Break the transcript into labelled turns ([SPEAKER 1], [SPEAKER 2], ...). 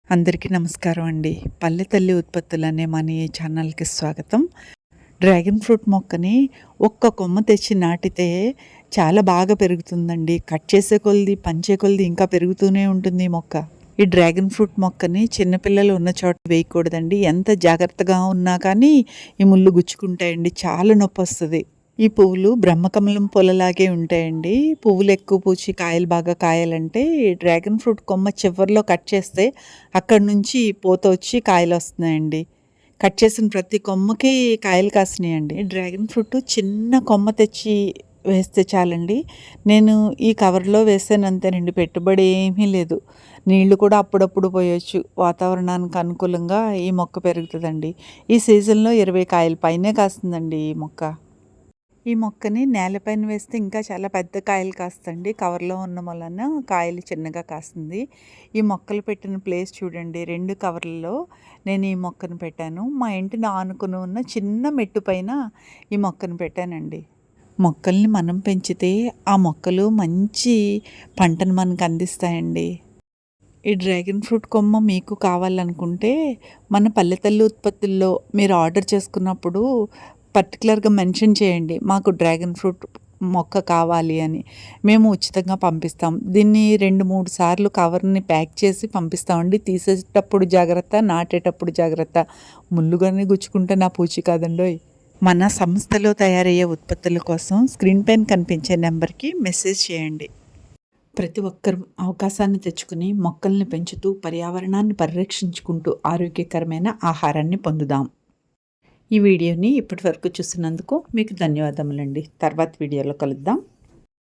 [SPEAKER 1] అందరికీ నమస్కారం అండి. పల్లె తల్లి ఉత్పత్తులనే మన ఈ ఛానల్‌కి స్వాగతం. డ్రాగన్ ఫ్రూట్ మొక్కని ఒక్క కొమ్మ తెచ్చి నాటితే చాలా బాగా పెరుగుతుందండి. కట్ చేసే కొలది, పంచే కొలది ఇంకా పెరుగుతూనే ఉంటుంది ఈ మొక్క. ఈ డ్రాగన్ ఫ్రూట్ మొక్కని చిన్నపిల్లలు ఉన్న చోట వేయకూడదండి. ఎంత జాగ్రత్తగా ఉన్నా కానీ ఈ ముళ్ళు గుచ్చుకుంటాయండి. చాలా నొప్పొస్తది. ఈ పువ్వులు బ్రహ్మకమలం పూలలాగే ఉంటాయండి. పువ్వులు ఎక్కువ పూచి కాయలు బాగా కాయాలంటే డ్రాగన్ ఫ్రూట్ కొమ్మ చివర్లో కట్ చేస్తే అక్కడి నుంచి పూత వచ్చి కాయలు వస్తున్నాయండి. కట్ చేసిన ప్రతి కొమ్మకి కాయలు కాసినాయండి. డ్రాగన్ ఫ్రూట్ చిన్న కొమ్మ తెచ్చి వేస్తే చాలండి. నేను ఈ కవర్లో వేసాను అంతేనండి. పెట్టుబడి ఏమీ లేదు. నీళ్లు కూడా అప్పుడప్పుడు పోయొచ్చు. వాతావరణానికి అనుకూలంగా ఈ మొక్క పెరుగుతుందండి. ఈ సీజన్లో 20 కాయల పైనే కాస్తుందండి ఈ మొక్క. ఈ మొక్కని నేలపైన వేస్తే ఇంకా చాలా పెద్ద కాయలు కాస్తండి. కవర్లో ఉన్న వలన కాయలు చిన్నగా కాస్తుంది. ఈ మొక్కలు పెట్టిన ప్లేస్ చూడండి. 2 కవర్లలో నేను ఈ మొక్కను పెట్టాను. మా ఇంటిని ఆనుకుని ఉన్న చిన్న మెట్టు పైన ఈ మొక్కను పెట్టానండి. మొక్కల్ని మనం పెంచితే ఆ మొక్కలు మంచి పంటను మనకు అందిస్తాయండి. ఈ డ్రాగన్ ఫ్రూట్ కొమ్మ మీకు కావాలనుకుంటే మన పల్లెతల్లి ఉత్పత్తుల్లో మీరు ఆర్డర్ చేసుకున్నప్పుడు పర్టికులర్గా మెన్షన్ చేయండి, మాకు డ్రాగన్ ఫ్రూట్ మొక్క కావాలి అని. మేము ఉచితంగా పంపిస్తాం. దీన్ని 2-3 సార్లు కవర్ని ప్యాక్ చేసి పంపిస్తామండి. తీసేటప్పుడు జాగ్రత్త, నాటేటప్పుడు జాగ్రత్త. ముళ్ళుగానే గుచ్చుకుంటే నా పూచి కాదండోయ్. మన సంస్థలో తయారయ్యే ఉత్పత్తుల కోసం స్క్రీన్ పైన కనిపించే నెంబర్కి మెసేజ్ చేయండి. ప్రతి ఒక్కరూ అవకాశాన్ని తెచ్చుకుని మొక్కల్ని పెంచుతూ పర్యావరణాన్ని పరిరక్షించుకుంటూ ఆరోగ్యకరమైన ఆహారాన్ని పొందుదాం. ఈ వీడియోని ఇప్పటి వరకు చూసినందుకు మీకు ధన్యవాదములండి. తర్వాత వీడియోలో కలుద్దాం.